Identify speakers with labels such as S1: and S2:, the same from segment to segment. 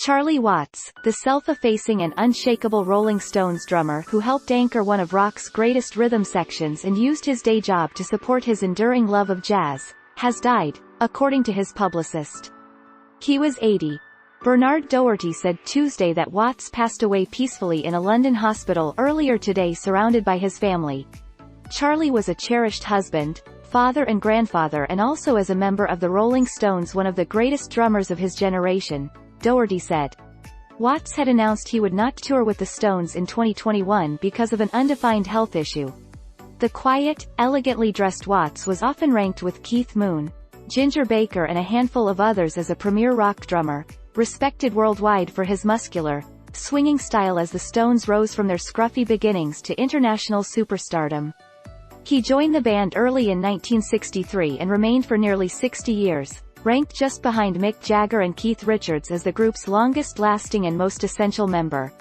S1: Charlie Watts, the self-effacing and unshakable Rolling Stones drummer who helped anchor one of rock's greatest rhythm sections and used his day job to support his enduring love of jazz, has died, according to his publicist. He was 80. Bernard Doherty said Tuesday that Watts passed away peacefully in a London hospital earlier today surrounded by his family. Charlie was a cherished husband, father and grandfather, and also as a member of the Rolling Stones one of the greatest drummers of his generation, Doherty said. Watts had announced he would not tour with the Stones in 2021 because of an undefined health issue. The quiet, elegantly dressed Watts was often ranked with Keith Moon, Ginger Baker and a handful of others as a premier rock drummer, respected worldwide for his muscular, swinging style as the Stones rose from their scruffy beginnings to international superstardom. He joined the band early in 1963 and remained for nearly 60 years, ranked just behind Mick Jagger and Keith Richards as the group's longest-lasting and most essential member.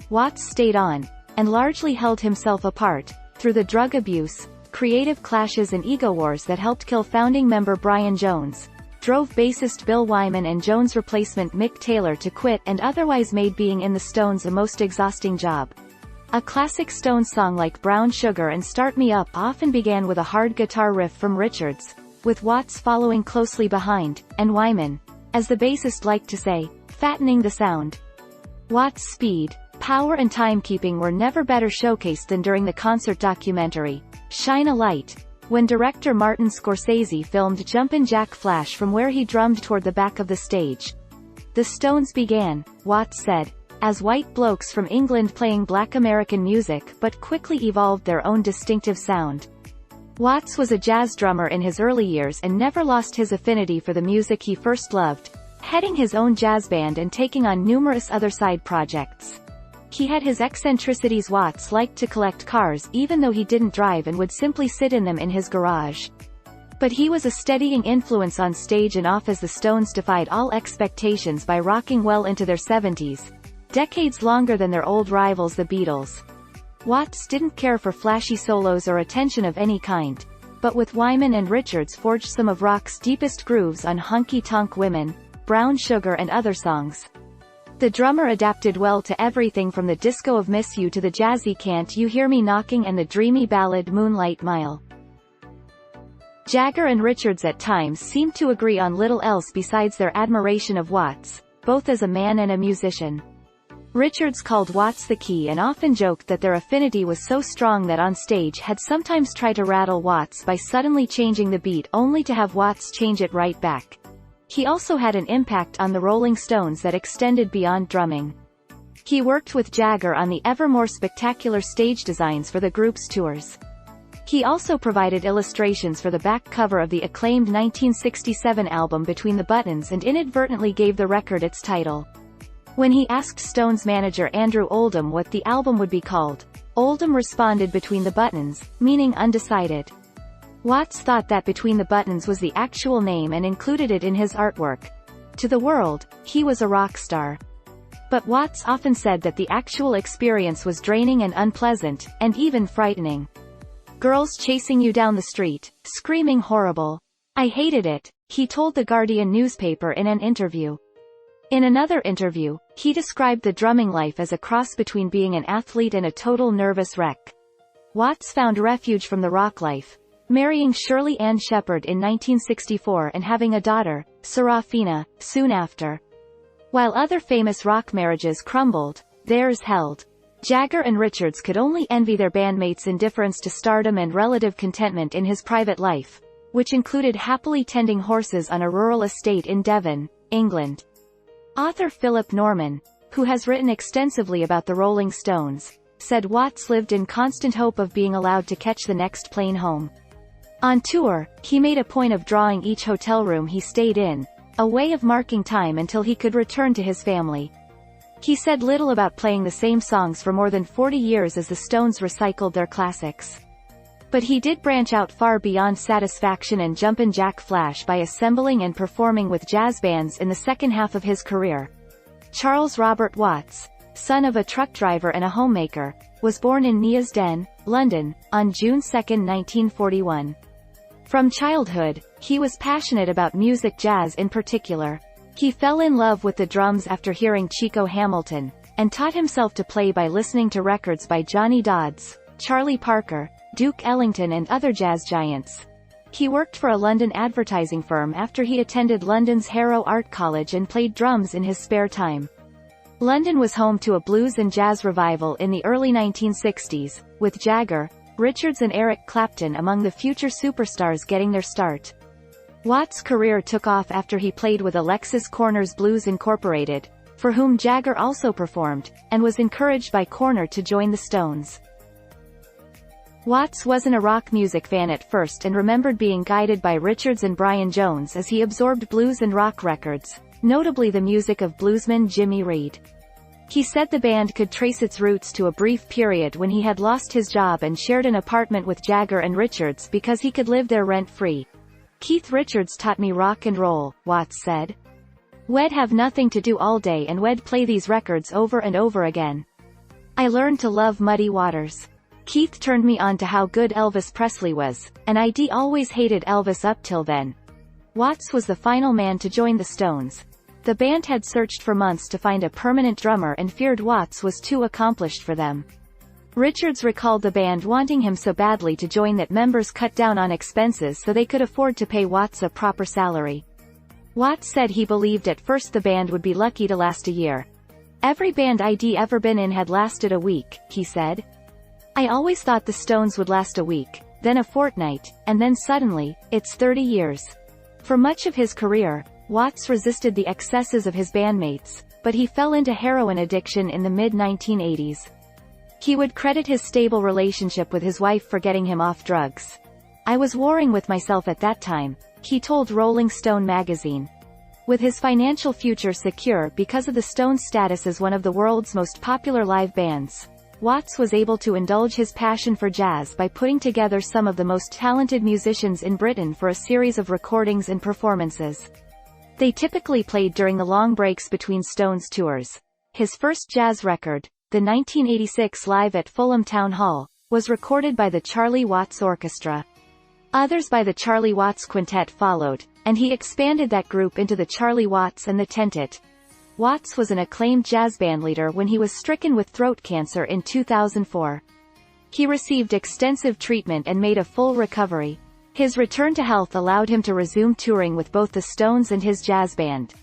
S1: Watts stayed on, and largely held himself apart, through the drug abuse, creative clashes and ego wars that helped kill founding member Brian Jones, drove bassist Bill Wyman and Jones' replacement Mick Taylor to quit, and otherwise made being in the Stones a most exhausting job. A classic Stones song like Brown Sugar and Start Me Up often began with a hard guitar riff from Richards, with Watts following closely behind, and Wyman, as the bassist liked to say, fattening the sound. Watts' speed, power and timekeeping were never better showcased than during the concert documentary, Shine a Light, when director Martin Scorsese filmed Jumpin' Jack Flash from where he drummed toward the back of the stage. The Stones began, Watts said, as white blokes from England playing black American music but quickly evolved their own distinctive sound. Watts was a jazz drummer in his early years and never lost his affinity for the music he first loved, heading his own jazz band and taking on numerous other side projects. He had his eccentricities. Watts liked to collect cars even though he didn't drive and would simply sit in them in his garage. But he was a steadying influence on stage and off as the Stones defied all expectations by rocking well into their 70s, decades longer than their old rivals the Beatles. Watts didn't care for flashy solos or attention of any kind, but with Wyman and Richards forged some of rock's deepest grooves on Honky Tonk Women, Brown Sugar and other songs. The drummer adapted well to everything from the disco of Miss You to the jazzy Can't You Hear Me Knocking and the dreamy ballad Moonlight Mile. Jagger and Richards at times seemed to agree on little else besides their admiration of Watts, both as a man and a musician. Richards called Watts the key and often joked that their affinity was so strong that on stage had sometimes tried to rattle Watts by suddenly changing the beat only to have Watts change it right back. He also had an impact on the Rolling Stones that extended beyond drumming. He worked with Jagger on the ever more spectacular stage designs for the group's tours. He also provided illustrations for the back cover of the acclaimed 1967 album Between the Buttons and inadvertently gave the record its title. When he asked Stones manager Andrew Oldham what the album would be called, Oldham responded Between the Buttons, meaning undecided. Watts thought that Between the Buttons was the actual name and included it in his artwork. To the world, he was a rock star. But Watts often said that the actual experience was draining and unpleasant, and even frightening. Girls chasing you down the street, screaming horrible. I hated it, he told the Guardian newspaper in an interview. In another interview, he described the drumming life as a cross between being an athlete and a total nervous wreck. Watts found refuge from the rock life, marrying Shirley Ann Shepherd in 1964 and having a daughter, Serafina, soon after. While other famous rock marriages crumbled, theirs held. Jagger and Richards could only envy their bandmates' indifference to stardom and relative contentment in his private life, which included happily tending horses on a rural estate in Devon, England. Author Philip Norman, who has written extensively about the Rolling Stones, said Watts lived in constant hope of being allowed to catch the next plane home. On tour, he made a point of drawing each hotel room he stayed in, a way of marking time until he could return to his family. He said little about playing the same songs for more than 40 years as the Stones recycled their classics. But he did branch out far beyond Satisfaction and Jumpin' Jack Flash by assembling and performing with jazz bands in the second half of his career. Charles Robert Watts, son of a truck driver and a homemaker, was born in Neasden, London, on June 2, 1941. From childhood, he was passionate about music, jazz in particular. He fell in love with the drums after hearing Chico Hamilton, and taught himself to play by listening to records by Johnny Dodds, Charlie Parker, Duke Ellington and other jazz giants. He worked for a London advertising firm after he attended London's Harrow Art College and played drums in his spare time. London was home to a blues and jazz revival in the early 1960s, with Jagger, Richards and Eric Clapton among the future superstars getting their start. Watts' career took off after he played with Alexis Korner's Blues Incorporated, for whom Jagger also performed, and was encouraged by Korner to join the Stones. Watts wasn't a rock music fan at first and remembered being guided by Richards and Brian Jones as he absorbed blues and rock records, notably the music of bluesman Jimmy Reed. He said the band could trace its roots to a brief period when he had lost his job and shared an apartment with Jagger and Richards because he could live there rent-free. "Keith Richards taught me rock and roll," Watts said. "We'd have nothing to do all day and we'd play these records over and over again. I learned to love Muddy Waters. Keith turned me on to how good Elvis Presley was, and I'd always hated Elvis up till then." Watts was the final man to join the Stones. The band had searched for months to find a permanent drummer and feared Watts was too accomplished for them. Richards recalled the band wanting him so badly to join that members cut down on expenses so they could afford to pay Watts a proper salary. Watts said he believed at first the band would be lucky to last a year. "Every band I'd ever been in had lasted a week," he said. "I always thought the Stones would last a week, then a fortnight, and then suddenly, it's 30 years. For much of his career, Watts resisted the excesses of his bandmates, but he fell into heroin addiction in the mid-1980s. He would credit his stable relationship with his wife for getting him off drugs. "I was warring with myself at that time," he told Rolling Stone magazine. With his financial future secure because of the Stones' status as one of the world's most popular live bands, Watts was able to indulge his passion for jazz by putting together some of the most talented musicians in Britain for a series of recordings and performances. They typically played during the long breaks between Stones tours. His first jazz record, the 1986 Live at Fulham Town Hall, was recorded by the Charlie Watts Orchestra. Others by the Charlie Watts Quintet followed, and he expanded that group into the Charlie Watts and the Tentet. Watts was an acclaimed jazz bandleader when he was stricken with throat cancer in 2004. He received extensive treatment and made a full recovery. His return to health allowed him to resume touring with both the Stones and his jazz band.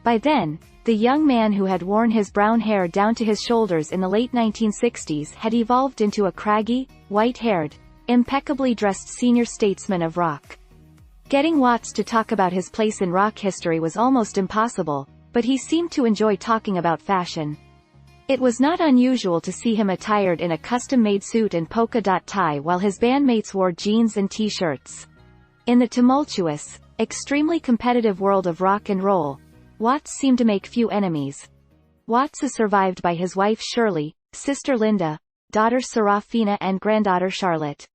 S1: By then, the young man who had worn his brown hair down to his shoulders in the late 1960s had evolved into a craggy, white-haired, impeccably dressed senior statesman of rock. Getting Watts to talk about his place in rock history was almost impossible, but he seemed to enjoy talking about fashion. It was not unusual to see him attired in a custom-made suit and polka-dot tie while his bandmates wore jeans and t-shirts. In the tumultuous, extremely competitive world of rock and roll, Watts seemed to make few enemies. Watts is survived by his wife Shirley, sister Linda, daughter Serafina and granddaughter Charlotte.